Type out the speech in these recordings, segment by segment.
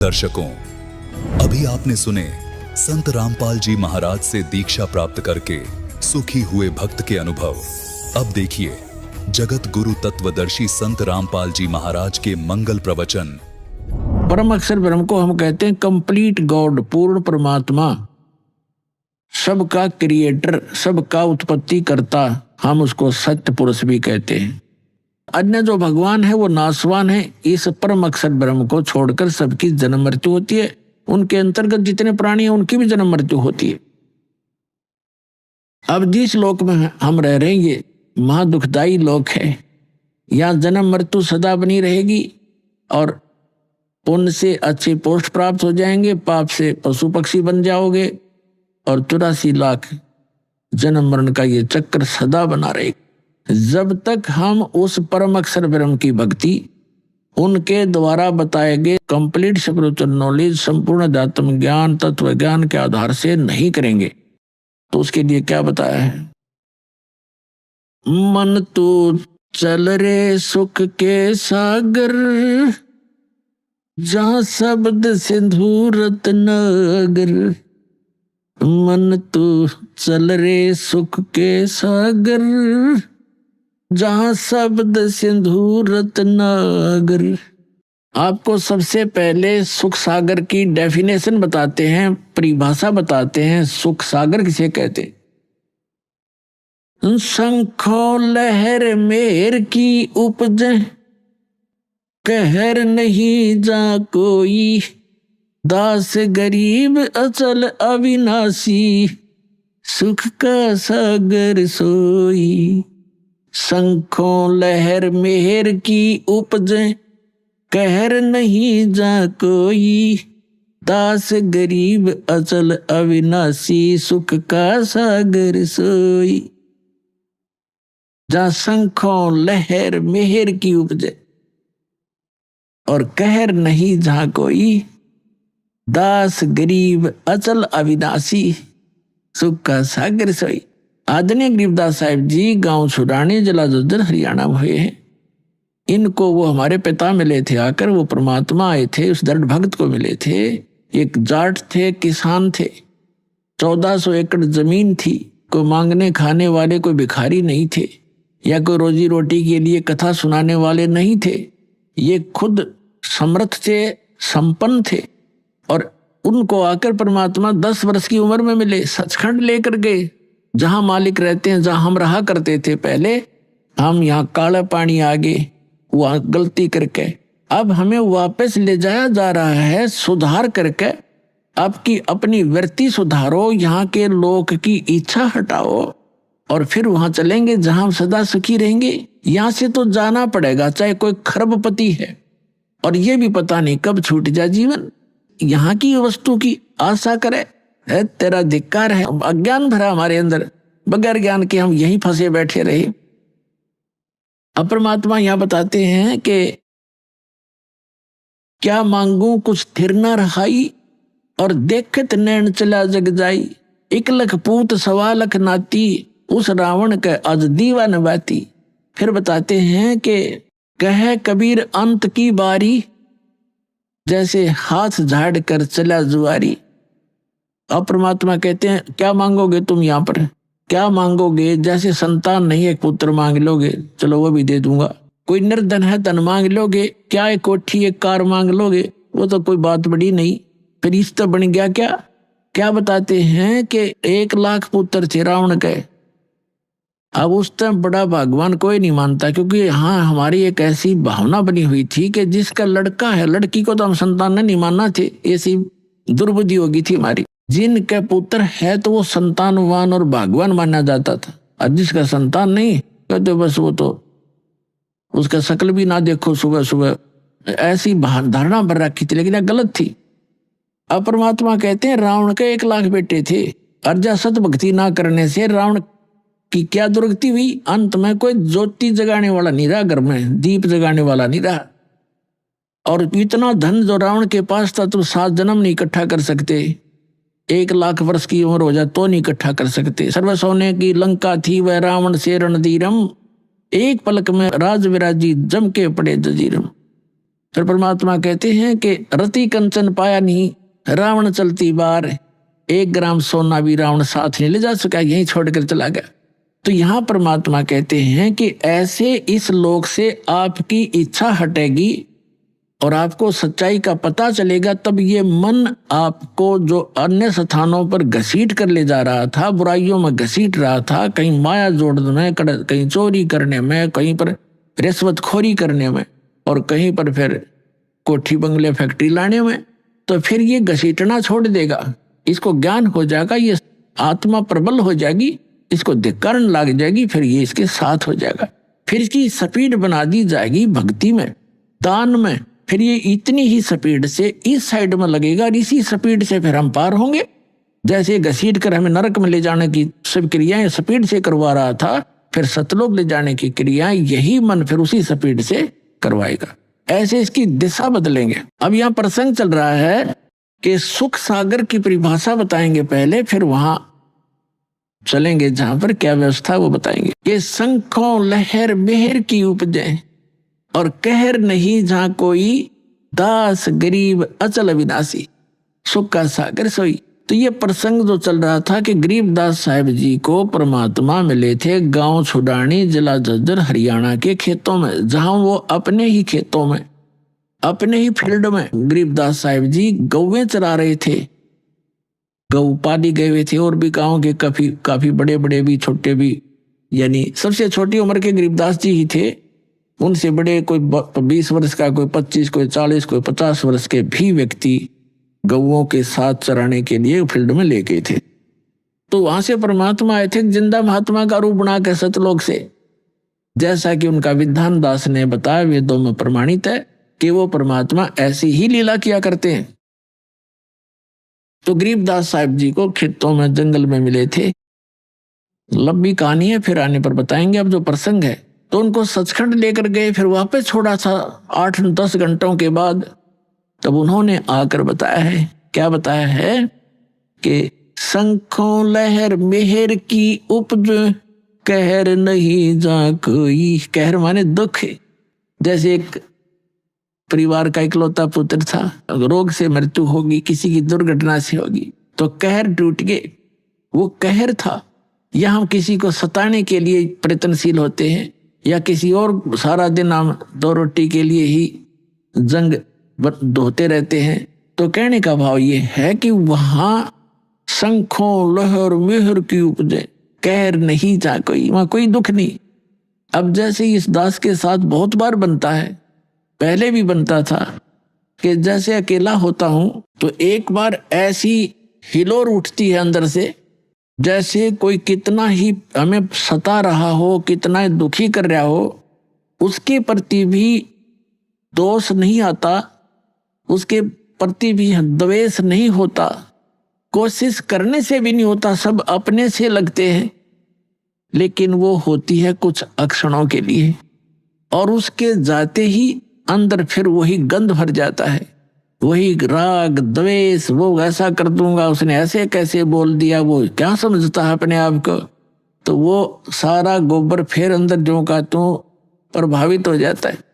दर्शकों, अभी आपने सुने संत रामपाल जी महाराज से दीक्षा प्राप्त करके सुखी हुए भक्त के अनुभव। अब देखिए जगत गुरु तत्वदर्शी संत रामपाल जी महाराज के मंगल प्रवचन। परम अक्षर ब्रह्म को हम कहते हैं कंप्लीट गॉड, पूर्ण परमात्मा, सबका क्रिएटर, सबका उत्पत्ति करता। हम उसको सत्य पुरुष भी कहते हैं। अन्य जो भगवान है वो नासवान है। इस परम अक्षर ब्रह्म को छोड़कर सबकी जन्म मृत्यु होती है। उनके अंतर्गत जितने प्राणी हैं उनकी भी जन्म मृत्यु होती है। अब जिस लोक में हम रह रहे हैं ये महा दुखदाई लोक है। यहाँ जन्म मृत्यु सदा बनी रहेगी और पुण्य से अच्छे पोस्ट प्राप्त हो जाएंगे, पाप से पशु पक्षी बन जाओगे और 84 लाख जन्म मरण का ये चक्र सदा बना रहेगा। जब तक हम उस परम अक्षर ब्रह्म की भक्ति, उनके द्वारा बताए गए कंप्लीट स्पिरिचुअल नॉलेज, संपूर्ण अध्यात्म ज्ञान, तत्व ज्ञान के आधार से नहीं करेंगे तो उसके लिए क्या बताया है? मन तू चल रे सुख के सागर, जहाँ शब्द सिंधु रत्नागर। मन तू चल रे सुख के सागर, जहाँ शब्द सिंधु रत्नागर। आपको सबसे पहले सुख सागर की डेफिनेशन बताते हैं, परिभाषा बताते हैं। सुख सागर किसे कहते? शंखों लहर मेर की उपज, कहर नहीं जा कोई। दास गरीब अचल अविनाशी, सुख का सागर सोई। शंखों लहर मेहर की उपज, कहर नहीं जा कोई। दास गरीब अचल अविनाशी, सुख का सागर सोई। जहाँ शंखों लहर मेहर की उपज और कहर नहीं जहाँ कोई। दास गरीब अचल अविनाशी, सुख का सागर सोई। आदरणीय गरीबदास साहिब जी गांव छुड़ानी, जिला झज्जर, हरियाणा में हुए हैं। इनको वो हमारे पिता मिले थे आकर, वो परमात्मा आए थे, उस दृढ़ भक्त को मिले थे। एक जाट थे, किसान थे, 1400 एकड़ जमीन थी। कोई मांगने खाने वाले, कोई भिखारी नहीं थे, या कोई रोजी रोटी के लिए कथा सुनाने वाले नहीं थे। ये खुद समर्थ थे, संपन्न थे। और उनको आकर परमात्मा 10 वर्ष की उम्र में मिले, सचखंड लेकर गए, जहां मालिक रहते हैं, जहां हम रहा करते थे पहले। हम यहाँ काला पानी आगे वहां गलती करके, अब हमें वापस ले जाया जा रहा है सुधार करके। आपकी अपनी वृत्ति सुधारो, यहाँ के लोक की इच्छा हटाओ और फिर वहां चलेंगे जहां हम सदा सुखी रहेंगे। यहाँ से तो जाना पड़ेगा, चाहे कोई खरबपति है और ये भी पता नहीं कब छूट जाए जीवन। यहाँ की वस्तु की आशा करे, है तेरा धिक्कार है। अज्ञान भरा हमारे अंदर, बगैर ज्ञान के हम यहीं फंसे बैठे रहे। अब परमात्मा यहाँ बताते हैं कि क्या मांगू कुछ थिर न रहाई, और देखत नैन चला जग जाई। 1 लख पूत 1.25 लाख नाती, उस रावण के अज दीवा न बाती। फिर बताते हैं कि कहे कबीर अंत की बारी, जैसे हाथ झाड़ कर चला जुआरी। अब परमात्मा कहते हैं क्या मांगोगे तुम यहाँ पर, क्या मांगोगे? जैसे संतान नहीं, एक पुत्र मांग लोगे, चलो वो भी दे दूंगा। कोई निर्धन है, धन मांग लोगे। क्या एक कोठी एक कार मांग लोगे, वो तो कोई बात बड़ी नहीं। फिर इस तो बन गया क्या? क्या बताते हैं कि 1 लाख पुत्र थे रावण के। अब उस टाइम बड़ा भगवान कोई नहीं मानता, क्योंकि यहाँ हमारी एक ऐसी भावना बनी हुई थी कि जिसका लड़का है, लड़की को तो हम संतान नहीं मानना थे। ऐसी दुर्बुद्धि होगी थी हमारी। जिनके पुत्र है तो वो संतानवान और भगवान माना जाता था, और जिसका संतान नहीं कहते बस वो तो उसका शकल भी ना देखो सुबह सुबह। ऐसी धारणा पर रखी थी, लेकिन यह गलत थी। अब परमात्मा कहते हैं रावण के 1 लाख बेटे थे, अर्जा सत भक्ति ना करने से रावण की क्या दुर्गति हुई। अंत में कोई ज्योति जगाने वाला नहीं रहा, घर में दीप जगाने वाला नहीं रहा। और इतना धन जो रावण के पास था, तो 7 जन्म नहीं इकट्ठा कर सकते। 1 लाख वर्ष की उम्र हो जाए तो नहीं इकट्ठा कर सकते। सर्व सोने की लंका थी वह रावण से रणधीरम, एक पलक में राज विराजी जम के पड़े जजीरम। फिर परमात्मा कहते हैं कि रति कंचन पाया नहीं, रावण चलती बार, 1 ग्राम सोना भी रावण साथ नहीं ले जा सका, यहीं छोड़कर चला गया। तो यहाँ परमात्मा कहते हैं कि ऐसे इस लोक से आपकी इच्छा हटेगी और आपको सच्चाई का पता चलेगा, तब ये मन आपको जो अन्य स्थानों पर घसीट कर ले जा रहा था, बुराइयों में घसीट रहा था, कहीं माया जोड़ने में, कहीं चोरी करने में, कहीं पर रिश्वतखोरी करने में और कहीं पर फिर कोठी बंगले फैक्ट्री लाने में, तो फिर ये घसीटना छोड़ देगा, इसको ज्ञान हो जाएगा, ये आत्मा प्रबल हो जाएगी, इसको धिक्कारण लग जाएगी, फिर ये इसके साथ हो जाएगा। फिर इसकी स्पीड बना दी जाएगी भक्ति में, दान में, फिर ये इतनी ही स्पीड से इस साइड में लगेगा और इसी स्पीड से फिर हम पार होंगे। जैसे घसीट कर हमें नरक में ले जाने की सब क्रियाएं स्पीड से करवा रहा था, फिर सतलोक ले जाने की क्रियाएं यही मन फिर उसी स्पीड से करवाएगा। ऐसे इसकी दिशा बदलेंगे। अब यहाँ प्रसंग चल रहा है कि सुख सागर की परिभाषा बताएंगे पहले, फिर वहां चलेंगे जहां पर क्या व्यवस्था वो बताएंगे कि शंखों लहर मेहर की उपजे और कहर नहीं जहां कोई, दास गरीब अचल अविनाशी, सुख का सागर सोई। तो ये प्रसंग जो चल रहा था कि गरीबदास साहिब जी को परमात्मा मिले थे गांव छुडानी, जिला झज्जर, हरियाणा के खेतों में, जहां वो अपने ही खेतों में, अपने ही फील्ड में गरीबदास साहिब जी गौवें चरा रहे थे, गौ पाली गए हुए थे। और भी गांव के काफी बड़े बड़े भी, छोटे भी, यानी सबसे छोटी उम्र के गरीबदास जी ही थे। उनसे बड़े कोई 20 वर्ष का, कोई 25, कोई 40, कोई 50 वर्ष के भी व्यक्ति गौओं के साथ चराने के लिए फील्ड में ले गए थे। तो वहां से परमात्मा आए थे जिंदा महात्मा का रूप बना के सतलोक से, जैसा कि उनका विधान दास ने बताया, वेदों में प्रमाणित है कि वो परमात्मा ऐसी ही लीला किया करते हैं। तो गरीबदास साहिब जी को खेतों में, जंगल में मिले थे। लंबी कहानी है, फिर आने पर बताएंगे। अब जो प्रसंग है, तो उनको सचखंड लेकर गए, फिर वापस छोड़ा था 8-10 घंटों के बाद। तब उन्होंने आकर बताया है, क्या बताया है कि शंखों लहर मेहर की उपज, कहर नहीं जा कोई। कहर माने दुख। जैसे एक परिवार का इकलौता पुत्र था, रोग से मृत्यु होगी, किसी की दुर्घटना से होगी, तो कहर टूट गए, वो कहर था। या हम किसी को सताने के लिए प्रयत्नशील होते हैं, या किसी और सारा दिन हम 2 रोटी के लिए ही जंग धोते रहते हैं। तो कहने का भाव ये है कि वहां शंखों लहर मेहर की उपजे, कहर नहीं जा कोई, वहां कोई दुख नहीं। अब जैसे इस दास के साथ बहुत बार बनता है, पहले भी बनता था कि जैसे अकेला होता हूं तो एक बार ऐसी हिलोर उठती है अंदर से, जैसे कोई कितना ही हमें सता रहा हो, कितना दुखी कर रहा हो, उसके प्रति भी दोष नहीं आता, उसके प्रति भी द्वेष नहीं होता, कोशिश करने से भी नहीं होता, सब अपने से लगते हैं। लेकिन वो होती है कुछ अक्षणों के लिए, और उसके जाते ही अंदर फिर वही गंध भर जाता है, वही राग द्वेष, वो ऐसा कर दूंगा, उसने ऐसे कैसे बोल दिया, वो क्या समझता है अपने आप को। तो वो सारा गोबर फिर अंदर जो का तो प्रभावित हो जाता है।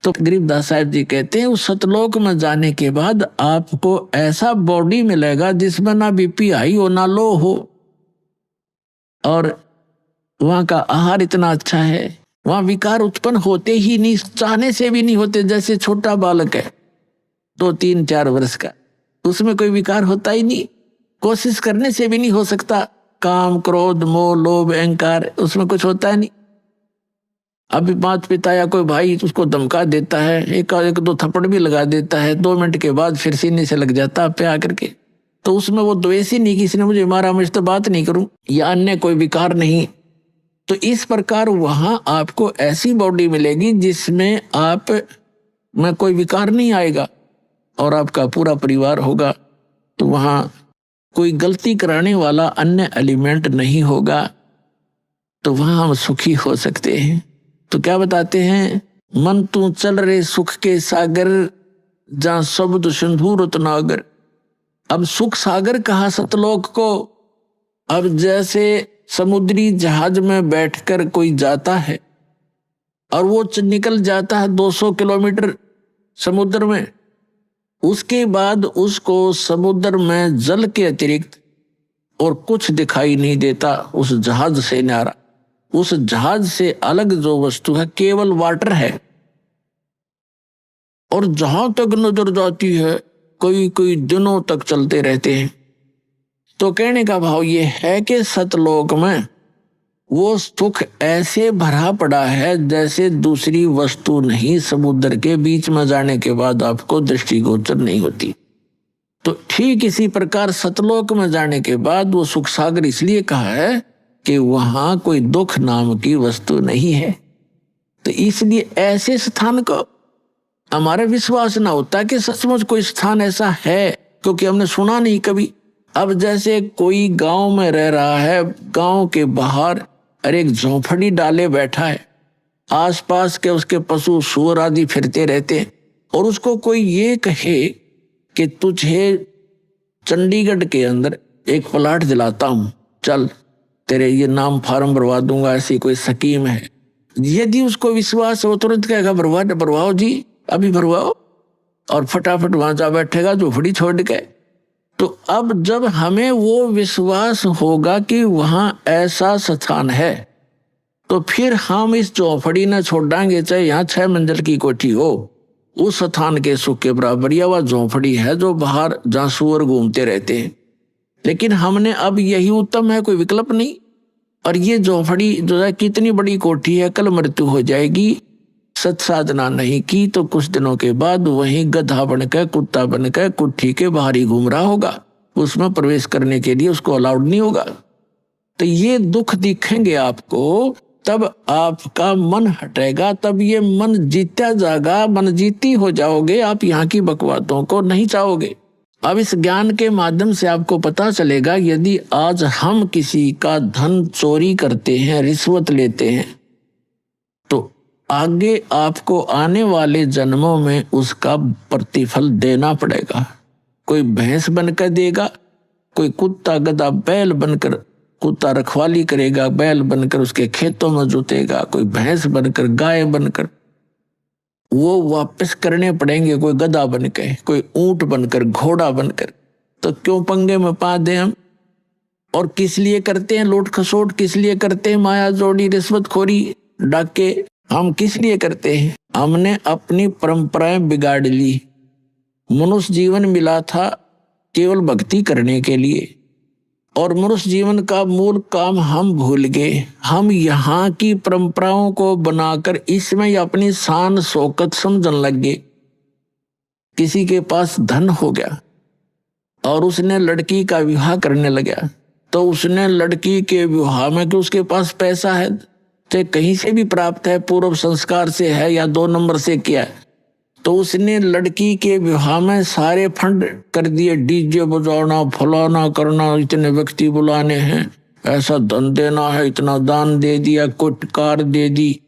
तो गरीबदास साहिब जी कहते हैं उस सतलोक में जाने के बाद आपको ऐसा बॉडी मिलेगा जिसमें ना बीपी हाई हो ना लो हो, और वहां का आहार इतना अच्छा है, वहां विकार उत्पन्न होते ही नहीं, चाहने से भी नहीं होते। जैसे छोटा बालक है 2-3-4 वर्ष का, उसमें कोई विकार होता ही नहीं, कोशिश करने से भी नहीं हो सकता। काम, क्रोध, मोह, लोभ, अहंकार, उसमें कुछ होता है नहीं। अभी माता पिता या कोई भाई उसको धमका देता है, एक 2 थप्पड़ भी लगा देता है, 2 मिनट के बाद फिर सीने से लग जाता है पे आकर के, तो उसमें वो द्वेष ही नहीं, किसी ने मुझे मारा मुझसे तो बात नहीं करूं, या अन्य कोई विकार नहीं। तो इस प्रकार वहां आपको ऐसी बॉडी मिलेगी जिसमें आप में कोई विकार नहीं आएगा और आपका पूरा परिवार होगा। तो वहां कोई गलती कराने वाला अन्य एलिमेंट नहीं होगा, तो वहां हम सुखी हो सकते हैं। तो क्या बताते हैं, मन तू चल रे सुख के सागर, जहां शब्द सिंधु रत्नागर। अब सुख सागर कहा सतलोक को। अब जैसे समुद्री जहाज में बैठकर कोई जाता है और वो निकल जाता है 200 किलोमीटर समुद्र में। उसके बाद उसको समुद्र में जल के अतिरिक्त और कुछ दिखाई नहीं देता उस जहाज से न्यारा। उस जहाज से अलग जो वस्तु है केवल वाटर है। और जहां तक नजर जाती है कोई कोई दिनों तक चलते रहते हैं। तो कहने का भाव ये है कि सतलोक में वो सुख ऐसे भरा पड़ा है जैसे दूसरी वस्तु नहीं समुद्र के बीच में जाने के बाद आपको दृष्टिगोचर नहीं होती। तो ठीक इसी प्रकार सतलोक में जाने के बाद वो सुख सागर इसलिए कहा है कि वहां कोई दुख नाम की वस्तु नहीं है। तो इसलिए ऐसे स्थान को हमारा विश्वास ना होता कि सचमुच कोई स्थान ऐसा है, क्योंकि हमने सुना नहीं कभी। अब जैसे कोई गांव में रह रहा है, गांव के बाहर अरे एक झोंपड़ी डाले बैठा है, आसपास के उसके पशु सूअर आदि फिरते रहते हैं, और उसको कोई ये कहे कि तुझे चंडीगढ़ के अंदर एक प्लाट दिलाता हूं, चल तेरे ये नाम फार्म भरवा दूंगा, ऐसी कोई स्कीम है। यदि उसको विश्वास हो तुरंत कहेगा भरवाओ जी, अभी भरवाओ, और फटाफट वहां जा बैठेगा झोपड़ी छोड़ के। तो अब जब हमें वो विश्वास होगा कि वहां ऐसा स्थान है, तो फिर हम इस झोपड़ी न छोड़ांगे, चाहे यहाँ 6 मंजिल की कोठी हो, उस स्थान के सुख के बराबर या वह झोपड़ी है जो बाहर जहां सूअर घूमते रहते हैं। लेकिन हमने अब यही उत्तम है, कोई विकल्प नहीं। और ये झोपड़ी जो है कितनी बड़ी कोठी है, कल मृत्यु हो जाएगी, सत साधना नहीं की तो कुछ दिनों के बाद वहीं गधा बनकर कुत्ता बनकर कुट्ठी के बाहर ही घूम रहा होगा, उसमें प्रवेश करने के लिए उसको अलाउड नहीं होगा। तो ये दुख दिखेंगे आपको, तब आपका मन हटेगा, तब ये मन जीता जाएगा, मन जीती हो जाओगे, आप यहाँ की बकवादों को नहीं चाहोगे। अब इस ज्ञान के माध्यम से आपको पता चलेगा, यदि आज हम किसी का धन चोरी करते हैं, रिश्वत लेते हैं, तो आगे आपको आने वाले जन्मों में उसका प्रतिफल देना पड़ेगा। कोई भैंस बनकर देगा, कोई कुत्ता गधा बैल बनकर, कुत्ता रखवाली करेगा, बैल बनकर उसके खेतों में जुतेगा, कोई भैंस बनकर गाय बनकर, वो वापस करने पड़ेंगे, कोई गधा बनकर, कोई ऊंट बनकर, घोड़ा बनकर। तो क्यों पंगे में पा दे हम? और किस लिए करते हैं लूट खसोट, किस लिए करते हैं माया जोड़ी रिश्वतखोरी डाके? हम किस लिए करते हैं? हमने अपनी परंपराएं बिगाड़ ली। मनुष्य जीवन मिला था केवल भक्ति करने के लिए, और मनुष्य जीवन का मूल काम हम भूल गए। हम यहाँ की परंपराओं को बनाकर इसमें अपनी शान शौकत समझने लग गए। किसी के पास धन हो गया और उसने लड़की का विवाह करने लगा, तो उसने लड़की के विवाह में कि उसके पास पैसा है, चाहे कहीं से भी प्राप्त है, पूर्व संस्कार से है या 2 नंबर से किया है, तो उसने लड़की के विवाह में सारे फंड कर दिए, डीजे बजाना, फलाना करना, इतने व्यक्ति बुलाने हैं, ऐसा धन देना है, इतना दान दे दिया, कुछ कार दे दी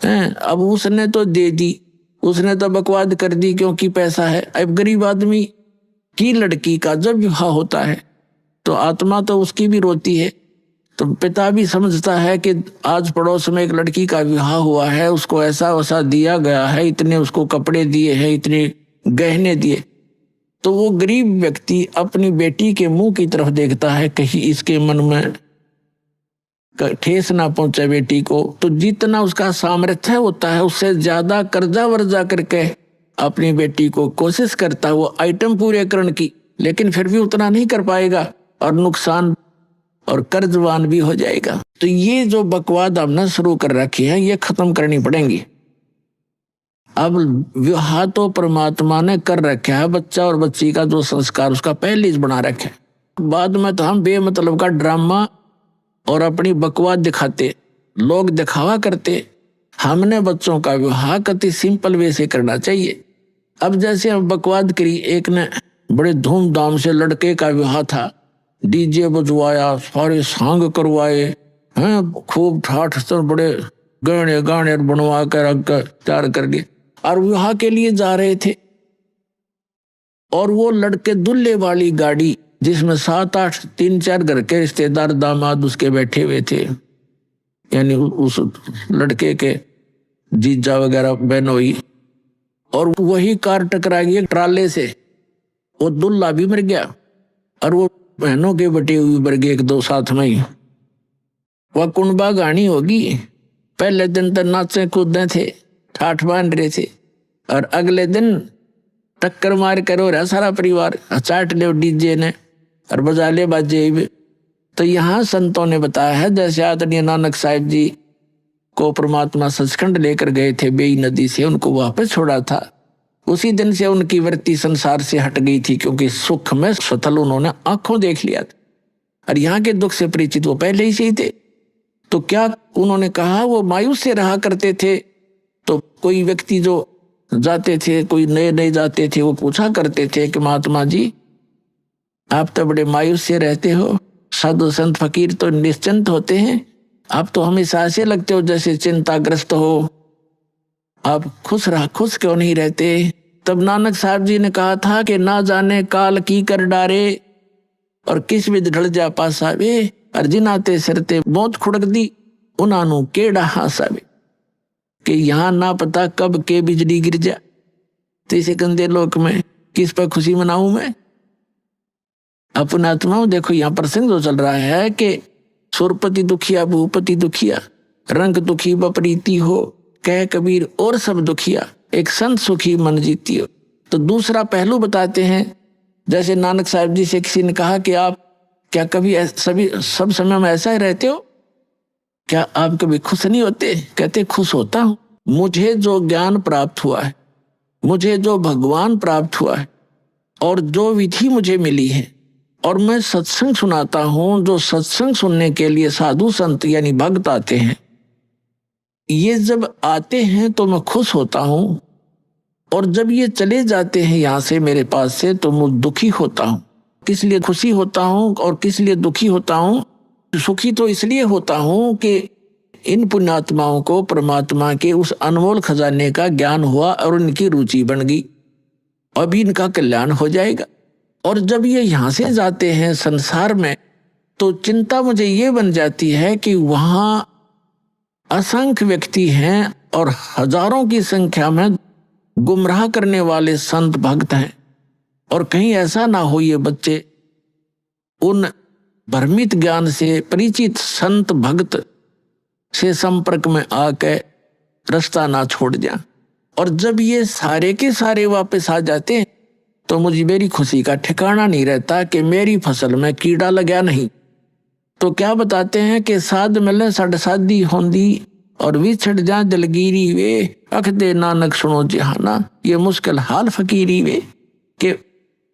हैं। अब उसने तो दे दी, उसने तो बकवाद कर दी क्योंकि पैसा है। अब गरीब आदमी की लड़की का जब विवाह होता है तो आत्मा तो उसकी भी रोती है। तो पिता भी समझता है कि आज पड़ोस में एक लड़की का विवाह हुआ है, उसको ऐसा वैसा दिया गया है, इतने उसको कपड़े दिए हैं, इतने गहने दिए। तो वो गरीब व्यक्ति अपनी बेटी के मुंह की तरफ देखता है, कहीं इसके मन में ठेस ना पहुंचे बेटी को। तो जितना उसका सामर्थ्य होता है उससे ज्यादा कर्जा वर्जा करके अपनी बेटी को कोशिश करता है वो आइटम पूरे करने की, लेकिन फिर भी उतना नहीं कर पाएगा और नुकसान और कर्जवान भी हो जाएगा। तो ये जो बकवाद हमने शुरू कर रखी है ये खत्म करनी पड़ेंगी। अब विवाह तो परमात्मा ने कर रखा है, बच्चा और बच्ची का जो संस्कार उसका पहले ही बना रखा है। बाद में तो हम बेमतलब का ड्रामा और अपनी बकवाद दिखाते, लोग दिखावा करते। हमने बच्चों का विवाह कति सिंपल वे से करना चाहिए। अब जैसे हम बकवाद करी, एक ने बड़े धूमधाम से लड़के का विवाह था, डीजे बजवाया, सारे सांग करवाए हैं, खूब ठाठ से बड़े गहने गाने बनवा कर रख कर तैयार करके, और विवाह के लिए जा रहे थे। और वो लड़के दुल्हे वाली गाड़ी जिसमें 7-8 3-4 घर के रिश्तेदार दामाद उसके बैठे हुए थे, यानी उस लड़के के जीजा वगैरह बहनोई, और वही कार टकरा गई ट्राले से, वो दुल्ला भी मर गया और वो बहनों के बटे हुए मर गए, एक दो साथ में ही। वह कुंबा गानी होगी। पहले दिन तो नाचे कूदे थे, ठाठ बांध रहे थे, और अगले दिन टक्कर मार कर हो रहा सारा परिवार, चाट ले डीजे ने और बजा ले बाजे भी। तो यहाँ संतों ने बताया है, जैसे आदरणीय नानक साहिब जी को परमात्मा सचखंड लेकर गए थे बेई नदी से, उनको वापस छोड़ा था, उसी दिन से उनकी वृत्ति संसार से हट गई थी, क्योंकि सुख में स्वतल उन्होंने आंखों देख लिया था। और यहाँ के दुख से परिचित वो पहले ही से ही थे। तो क्या उन्होंने कहा वो मायूस से रहा करते थे। तो कोई व्यक्ति जो जाते थे, कोई नए नए जाते थे, वो पूछा करते थे कि महात्मा जी आप तो बड़े मायूस से रहते हो, साधु संत फकीर तो निश्चिंत होते हैं, आप तो हमेशा ऐसे लगते हो जैसे चिंताग्रस्त हो, आप खुश क्यों नहीं रहते। तब नानक साहब जी ने कहा था कि ना जाने काल की कर डारे और किस विध ढल जा पासावे, और जिनाते सिरते मौत खुड़क दी उन्हां केड़ा हासावे, कि यहाँ ना पता कब के बिजली गिर जा। तो इसे गंदे लोक में किस पर खुशी मनाऊं मैं। अपने आत्माओं देखो, यहाँ प्रसंग जो चल रहा है कि सुरपति दुखिया भूपति दुखिया, रंग दुखी बपरीती हो, कह कबीर और सब दुखिया, एक संत सुखी मन जीती हो। तो दूसरा पहलू बताते हैं, जैसे नानक साहब जी से किसी ने कहा कि आप क्या कभी सब समय में ऐसा ही रहते हो, क्या आप कभी खुश नहीं होते। कहते खुश होता हूं, मुझे जो ज्ञान प्राप्त हुआ है, मुझे जो भगवान प्राप्त हुआ है, और जो विधि मुझे मिली है, और मैं सत्संग सुनाता हूं, जो सत्संग सुनने के लिए साधु संत यानी भक्त आते हैं, ये जब आते हैं तो मैं खुश होता हूं, और जब ये चले जाते हैं यहाँ से मेरे पास से तो मैं दुखी होता हूं। किस लिए खुशी होता हूं और किस लिए दुखी होता हूं। सुखी तो इसलिए होता हूं कि इन पुण्यात्माओं को परमात्मा के उस अनमोल खजाने का ज्ञान हुआ और उनकी रुचि बन गई, अभी इनका कल्याण हो जाएगा। और जब ये यहाँ से जाते हैं संसार में, तो चिंता मुझे ये बन जाती है कि वहाँ असंख्य व्यक्ति हैं और हजारों की संख्या में गुमराह करने वाले संत भक्त हैं, और कहीं ऐसा ना हो ये बच्चे उन भ्रमित ज्ञान से परिचित संत भक्त से संपर्क में आके रास्ता ना छोड़ जाए। और जब ये सारे के सारे वापस आ जाते हैं तो मुझे मेरी खुशी का ठिकाना नहीं रहता कि मेरी फसल में कीड़ा लगा नहीं। तो क्या बताते हैं कि साध मिले सड़ साधी होंदी और विछड़ जा जलगीरी वे, अख दे नानक सुनो जहाना, ये मुश्किल हाल फकीरी वे। कि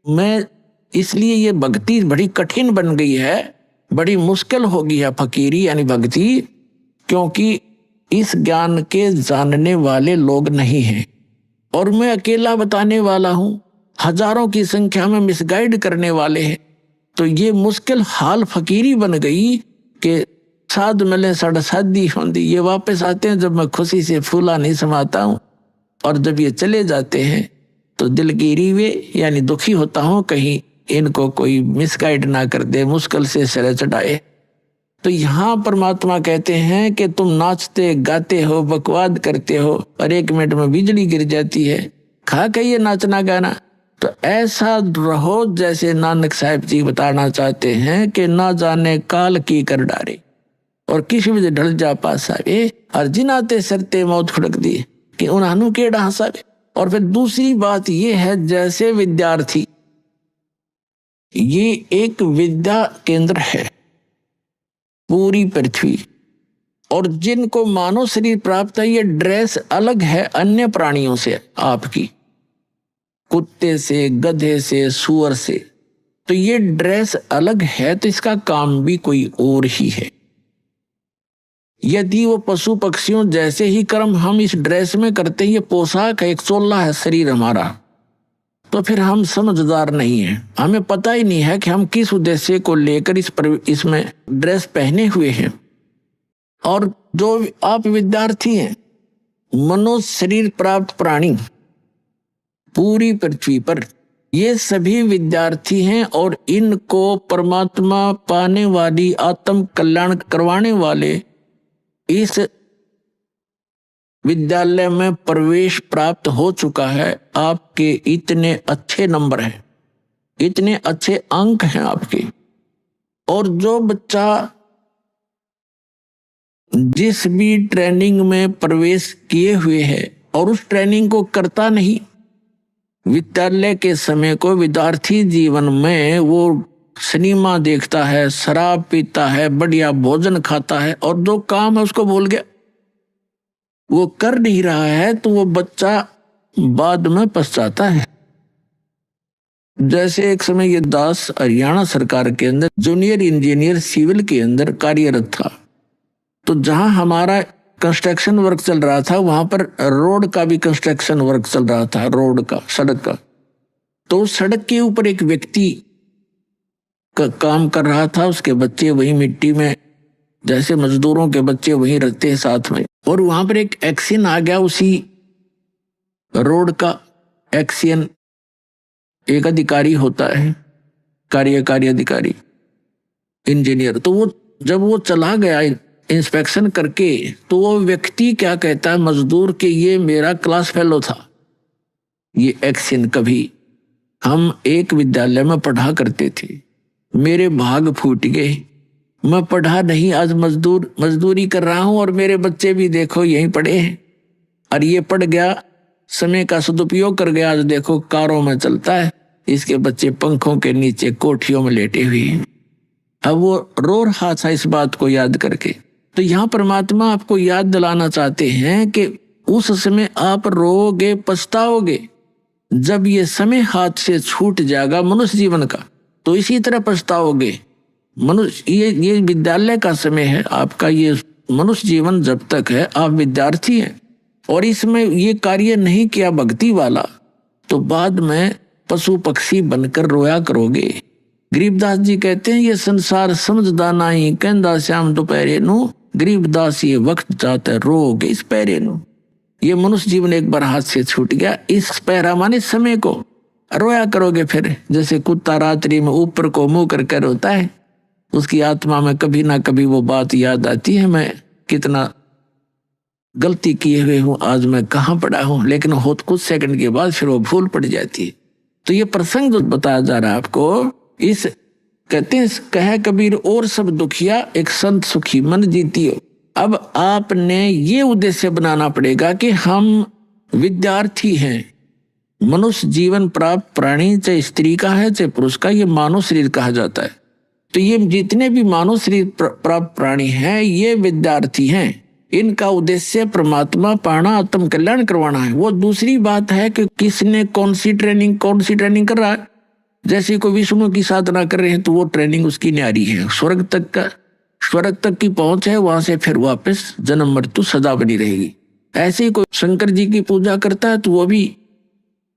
मैं इसलिए ये भक्ति बड़ी कठिन बन गई है, बड़ी मुश्किल हो गई है फकीरी यानी भक्ति, क्योंकि इस ज्ञान के जानने वाले लोग नहीं हैं, और मैं अकेला बताने वाला हूं, हजारों की संख्या में मिसगाइड करने वाले हैं। तो ये मुश्किल हाल फकीरी बन गई कि साध मिले सड़ साधी होंदी, ये वापस आते हैं जब मैं खुशी से फूला नहीं समाता हूं, और जब ये चले जाते हैं तो दिल की रीवे यानी दुखी होता हूं, कहीं इनको कोई मिसगाइड ना कर दे, मुश्किल से सिर चढ़ाए। तो यहाँ परमात्मा कहते हैं कि तुम नाचते गाते हो, बकवाद करते हो, और 1 मिनट में बिजली गिर जाती है, खा के ये नाचना गाना। तो ऐसा रहो जैसे नानक साहिब जी बताना चाहते हैं कि ना जाने काल की कर डारे और किसी भी ढल जा पासावे, और जिनाते सरते मौत खुड़क दी कि उन्हां केड़ा हंसावे। और फिर दूसरी बात ये है, जैसे विद्यार्थी, ये एक विद्या केंद्र है पूरी पृथ्वी, और जिनको मानव शरीर प्राप्त है, ये ड्रेस अलग है अन्य प्राणियों से, आपकी कुत्ते से, गधे से, सूअर से, तो ये ड्रेस अलग है, तो इसका काम भी कोई और ही है। यदि वो पशु पक्षियों जैसे ही कर्म हम इस ड्रेस में करते हैं, ये पोशाक है, एक चोला है शरीर हमारा, तो फिर हम समझदार नहीं हैं, हमें पता ही नहीं है कि हम किस उद्देश्य को लेकर इसमें ड्रेस पहने हुए हैं। और जो आप विद्यार्थी हैं, मनुष्य शरीर प्राप्त प्राणी पूरी पृथ्वी पर, ये सभी विद्यार्थी हैं, और इनको परमात्मा पाने वाली, आत्म कल्याण करवाने वाले इस विद्यालय में प्रवेश प्राप्त हो चुका है, आपके इतने अच्छे नंबर हैं, इतने अच्छे अंक हैं आपके, और जो बच्चा जिस भी ट्रेनिंग में प्रवेश किए हुए है और उस ट्रेनिंग को करता नहीं, विद्यालय के समय को विद्यार्थी जीवन में वो सिनेमा देखता है, शराब पीता है, बढ़िया भोजन खाता है, और जो काम है उसको भूल गया, वो कर नहीं रहा है, तो वो बच्चा बाद में पछताता है। जैसे एक समय ये दास हरियाणा सरकार के अंदर जूनियर इंजीनियर सिविल के अंदर कार्यरत था, तो जहां हमारा कंस्ट्रक्शन वर्क चल रहा था वहां पर रोड का भी कंस्ट्रक्शन वर्क चल रहा था, रोड का, सड़क का। तो सड़क के ऊपर एक व्यक्ति का काम कर रहा था, उसके बच्चे वही मिट्टी में, जैसे मजदूरों के बच्चे वहीं रहते हैं साथ में, और वहां पर एक एक्सीडेंट आ गया उसी रोड का। एक्सीडेंट एक अधिकारी होता है, कार्यकारी अधिकारी इंजीनियर, तो वो जब वो चला गया इंस्पेक्शन करके, तो वो व्यक्ति क्या कहता है मजदूर के, ये मेरा क्लास फेलो था, ये एक्सीडेंट कभी हम एक विद्यालय में पढ़ा करते थे, मेरे भाग फूट गए, मैं पढ़ा नहीं, आज मजदूरी कर रहा हूं और मेरे बच्चे भी देखो यहीं पढ़े हैं, और ये पढ़ गया, समय का सदुपयोग कर गया, आज देखो कारों में चलता है, इसके बच्चे पंखों के नीचे कोठियों में लेटे हुए हैं। अब वो रो रहा था इस बात को याद करके। तो यहाँ परमात्मा आपको याद दिलाना चाहते हैं कि उस समय आप रोगे, पछताओगे, जब ये समय हाथ से छूट जाएगा मनुष्य जीवन का, तो इसी तरह पछताओगे। मनुष्य ये विद्यालय का समय है आपका, ये मनुष्य जीवन जब तक है आप विद्यार्थी हैं, और इसमें ये कार्य नहीं किया भक्ति वाला, तो बाद में पशु पक्षी बनकर रोया करोगे। गरीबदास जी कहते हैं, ये संसार समझदा नहीं, कहंदा श्याम दोपहरे नु, गरीबदास ये वक्त जाता रोगे इस पैरे नु। ये मनुष्य जीवन एक बार हाथ से छूट गया, इस पैरा माने समय को रोया करोगे फिर, जैसे कुत्ता रात्रि में ऊपर को मुंह करके रोता है, उसकी आत्मा में कभी ना कभी वो बात याद आती है, मैं कितना गलती किए हुए हूं, आज मैं कहाँ पड़ा हूं, लेकिन हो कुछ सेकंड के बाद फिर वो भूल पड़ जाती है। तो ये प्रसंग जो बताया जा रहा है आपको, इस कहते हैं कहे कबीर और सब दुखिया एक संत सुखी मन जीतियो। अब आपने ये उद्देश्य बनाना पड़ेगा कि हम विद्यार्थी हैं, मनुष्य जीवन प्राप्त प्राणी, चाहे स्त्री का है चाहे पुरुष का, ये मानव शरीर कहा जाता है। तो ये जितने भी मानव शरीर प्राप्त प्राणी हैं ये विद्यार्थी हैं, इनका उद्देश्य परमात्मा पाना, आत्म कल्याण करवाना है। वो दूसरी बात है कि किसने कौन सी ट्रेनिंग कर रहा है। जैसे कोई विष्णु की साधना कर रहे हैं तो वो ट्रेनिंग उसकी न्यारी है, स्वर्ग तक की पहुंच है, वहां से फिर वापस जन्म मृत्यु सदा बनी रहेगी। ऐसे ही कोई शंकर जी की पूजा करता है तो वो भी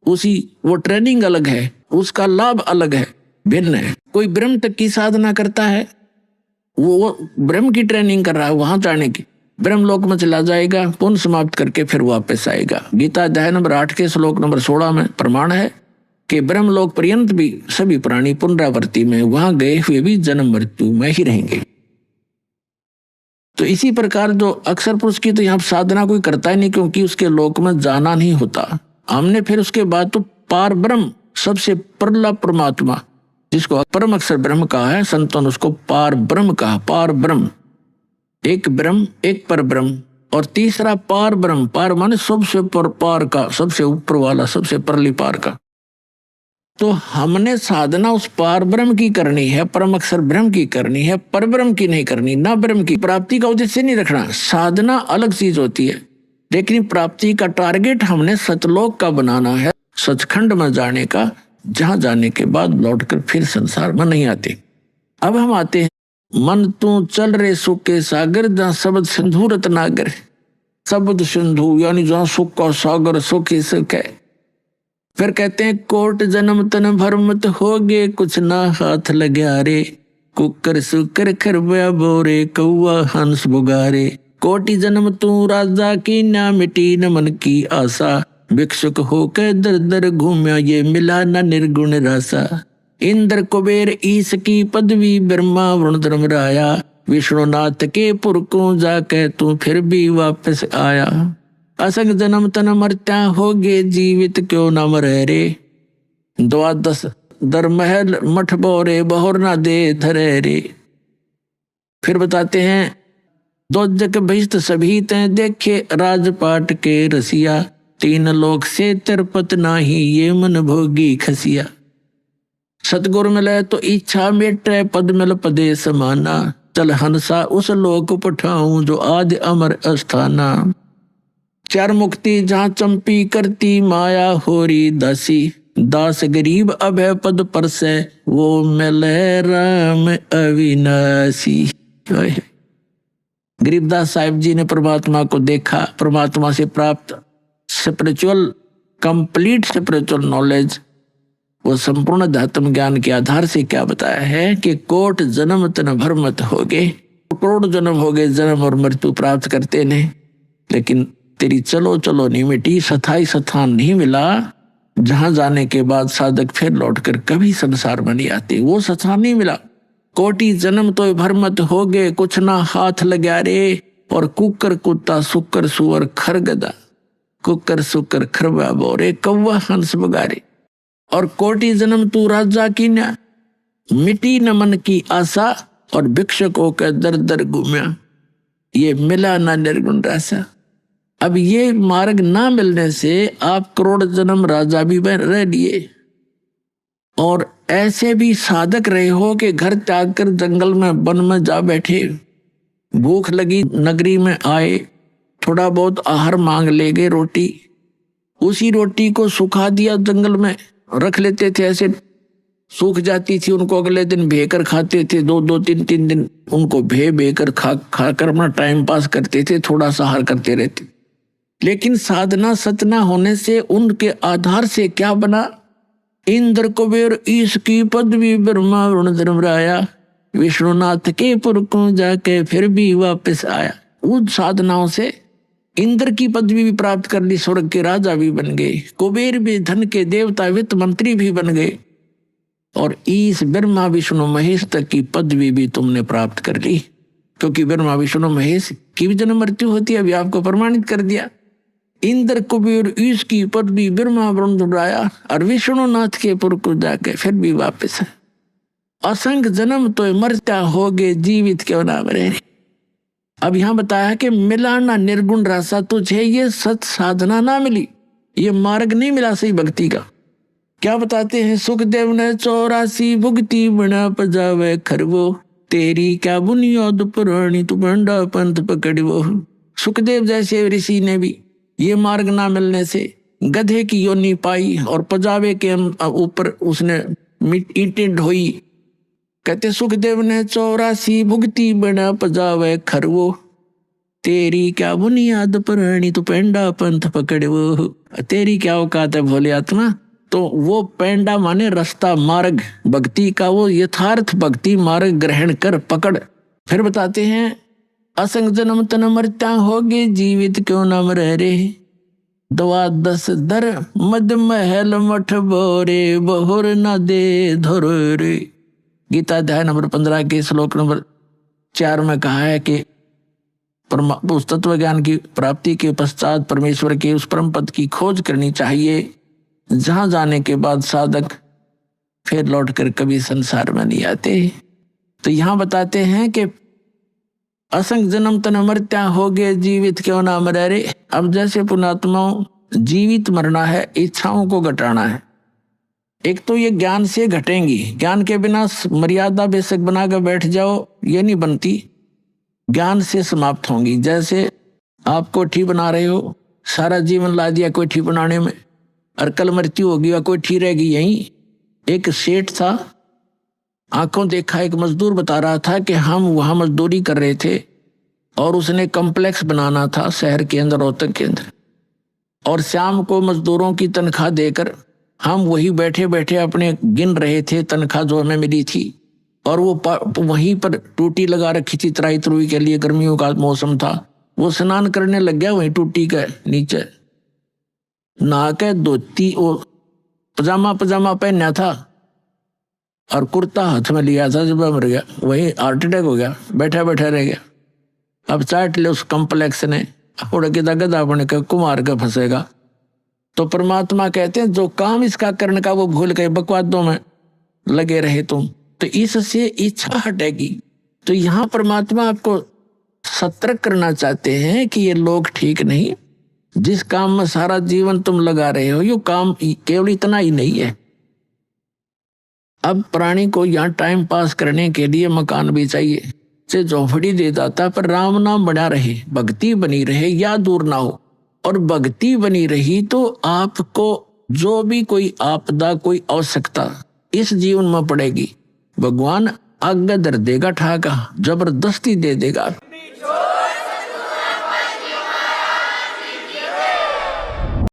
वो ट्रेनिंग अलग है, उसका लाभ अलग है, भिन्न है। कोई ब्रह्म तक की साधना करता है, वो ब्रह्म की ट्रेनिंग कर रहा है, वहां जाने की, ब्रह्म लोक में चला जाएगा, पुण्य समाप्त करके फिर वापस आएगा। गीता अध्याय नंबर 8 के श्लोक नंबर 16 में प्रमाण है कि ब्रह्म लोक पर्यंत भी सभी प्राणी पुनरावृत्ति में, वहां गए हुए भी जन्म मृत्यु में ही रहेंगे। तो इसी प्रकार जो अक्षर पुरुष की तो यहाँ साधना कोई करता ही नहीं, क्योंकि उसके लोक में जाना नहीं होता। हमने फिर उसके बाद तो पार ब्रह्म, सबसे परला परमात्मा, जिसको परम अक्षर ब्रह्म कहा है, संतों ने उसको पार ब्रह्म कहा। पार ब्रह्म, एक ब्रह्म, एक पर ब्रह्म, और तीसरा पार ब्रह्म। पार माने सबसे पर पार का, सबसे ऊपर वाला, सबसे परली पार का। तो हमने साधना उस पार ब्रह्म की करनी है, परम अक्षर ब्रह्म की करनी है, पर ब्रह्म की नहीं करनी। ना ब्रह्म की प्राप्ति का उद्देश्य नहीं रखना, साधना अलग चीज होती है, लेकिन प्राप्ति का टारगेट हमने सतलोक का बनाना है, सचखंड में जाने का, जहां जाने के बाद लौटकर फिर संसार में नहीं आते। अब हम आते हैं, मन तू चल रे सुख के सागर, जहां शब्द सिंधु रत्नागर। शब्द सिंधु यानी जहां सुख का सागर, सुख ही सुख है। फिर कहते हैं, कोट जन्म तन भरमत हो गे, कुछ ना हाथ लग्या रे, कुकर सुकर खरबा बोरे, कौआ हंस बुगारे। कोटि जन्म तू राजा की, ना मिटी न मन की आशा, भिक्षुक होकर दर दर घूम्या, ये मिला न निर्गुण रासा। इंद्र कुबेर ईश की पदवी, ब्रह्मा वरुण धर्मराया, विष्णुनाथ के पुरकों जाके तू फिर भी वापस आया। असंग जन्म तन मरत्या होगे जीवित क्यों न मरे रे। द्वादश दर महल मठ बोरे बहुर ना दे धरे रे। फिर बताते हैं दो जग बहिष्ट सभी ते देखे राजपाट के रसिया। तीन लोक से तिरपत नाही ये मन भोगी खसिया। सतगुरु मिले तो इच्छा मेटे पद मिल पदे समाना। चल हंसा उस लोक पठाऊं जो आदि अमर अस्थाना। चार मुक्ति जहाँ चंपी करती माया होरी दासी। दास गरीब अभय पद पर से वो मिले राम अविनाशी। गरीबदास साहिब जी ने परमात्मा को देखा, परमात्मा से प्राप्त स्पिरिचुअल कंप्लीट स्पिरिचुअल नॉलेज, वो संपूर्ण अध्यात्म ज्ञान के आधार से क्या बताया है कि कोट जन्म तन भर मत होगे। करोड़ जन्म हो गए, जन्म और मृत्यु प्राप्त करते नहीं, लेकिन तेरी चलो चलो नहीं मिटी, स्थाई स्थान नहीं मिला जहां जाने के बाद साधक फिर लौटकर कभी संसार में नहीं आते। वो स्थान नहीं मिला। कोटि जन्म तो भर मत होगे, कुछ ना हाथ लगा रे। और कुकर कुत्ता सुकर सुअर खरगदा, कुकर सुकर खरबा बोरे कौवा हंस बगारे। और कोटि जन्म तू राजा की न मिटी न मन की आशा। और भिक्षकों के दर दर घूमया, ये मिला ना निर्गुण रासा। अब ये मार्ग ना मिलने से आप करोड़ जन्म राजा भी बन रह लिए और ऐसे भी साधक रहे हो कि घर त्याग कर जंगल में वन में जा बैठे। भूख लगी नगरी में आए, थोड़ा बहुत आहार मांग ले गए, रोटी, उसी रोटी को सुखा दिया, जंगल में रख लेते थे, ऐसे सूख जाती थी, उनको अगले दिन भेकर खाते थे। दो दो तीन तीन दिन उनको भे कर खा कर अपना टाइम पास करते थे, थोड़ा सा आहार करते रहते। लेकिन साधना सतना होने से उनके आधार से क्या बना? इंद्र कुबेर ईश की पदवी ब्रह्मा वरुण धर्मराया। विष्णुनाथ के पुर को जाके फिर भी वापस आया। उन साधनाओं से इंद्र की पदवी भी प्राप्त कर ली, स्वर्ग के राजा भी बन गए, कुबेर भी धन के देवता वित्त मंत्री भी बन गए, और ईश ब्रह्मा विष्णु महेश तक की पदवी भी तुमने प्राप्त कर ली। क्योंकि ब्रह्मा विष्णु महेश की भी जन्म मृत्यु होती है, अभी आपको प्रमाणित कर दिया। इंद्र कुबेर ईश की पदवी ब्रह्मा वरुण धर्मराया और विष्णुनाथ के पुर को जाके फिर भी वापस है। असंग जन्म तो मरता होगे जीवित क्यों ना मरे। अब यहां बताया कि मिला ना निर्गुण रासा तुझे, ये सत साधना ना मिली, ये मार्ग नहीं मिला सही भक्ति का। क्या बताते हैं? सुखदेव ने 84 भुगती बना पजावे खरवो। तेरी क्या बुनियाद पुरानी तू बंडा पंथ पकड़वो। सुखदेव जैसे ऋषि ने भी ये मार्ग ना मिलने से गधे की योनि पाई और पजावे के ऊपर उसने ईंटें ढोई। कहते सुखदेव ने 84 भुगती बना पजावे खरवो। तेरी क्या बुनियाद पुरानी तू पेंडा पंथ पकड़वो। तेरी क्या औकात है भोले आत्मा? तो वो पेंडा माने रास्ता, मार्ग भक्ति का, वो यथार्थ भक्ति मार्ग ग्रहण कर पकड़। फिर बताते हैं असंग जन्म तन मरता होगे जीवित क्यों न मरे रे। द्वादश दर मद महल मठ बोरे बहुर न दे धर रे। गीता अध्याय नंबर 15 के श्लोक नंबर 4 में कहा है कि उस तत्व ज्ञान की प्राप्ति के पश्चात परमेश्वर के उस परम पद की खोज करनी चाहिए जहां जाने के बाद साधक फिर लौटकर कभी संसार में नहीं आते। तो यहां बताते हैं कि असंग जन्म तन मरत्या होगे जीवित क्यों ना मरे रे। अब जैसे पुणात्माओं जीवित मरना है, इच्छाओं को घटाना है। एक तो ये ज्ञान से घटेंगी, ज्ञान के बिना मर्यादा बेशक बनाकर बैठ जाओ, ये नहीं बनती, ज्ञान से समाप्त होंगी। जैसे आप कोठी बना रहे हो, सारा जीवन ला दिया कोठी बनाने में, और कल मृत्यु होगी और कोठी रहेगी यहीं। एक सेठ था, आंखों देखा एक मजदूर बता रहा था कि हम वहां मजदूरी कर रहे थे और उसने कॉम्प्लेक्स बनाना था शहर के अंदर, रोहतक के अंदर, और शाम को मजदूरों की तनख्वाह देकर हम वही बैठे बैठे अपने गिन रहे थे तनख्वाह जो हमें मिली थी। और वो वहीं पर टूटी लगा रखी थी तराई तरुई के लिए, गर्मियों का मौसम था। वो स्नान करने लग गया वहीं टूटी के नीचे, नहा के धोती वो पजामा पहना था और कुर्ता हाथ में लिया था। जब मर गया, वही हार्ट अटैक हो गया, बैठा बैठा रह गया। अब चाट ले उस कॉम्प्लेक्स ने उड़ के गधा बन के कुमार का फंसेगा। तो परमात्मा कहते हैं जो काम इसका करने का वो भूल गए, बकवादों में लगे रहे तुम, तो इससे इच्छा हटेगी। तो यहाँ परमात्मा आपको सतर्क करना चाहते हैं कि ये लोग ठीक नहीं, जिस काम में सारा जीवन तुम लगा रहे हो ये काम केवल इतना ही नहीं है। अब प्राणी को यहाँ टाइम पास करने के लिए मकान भी चाहिए, से झोंपड़ी दे जाता, पर राम नाम बना रहे, भक्ति बनी रहे या दूर ना हो। और भक्ति बनी रही तो आपको जो भी कोई आपदा कोई आवश्यकता इस जीवन में पड़ेगी, भगवान आज्ञा धर देगा, ठाका जबरदस्ती दे देगा।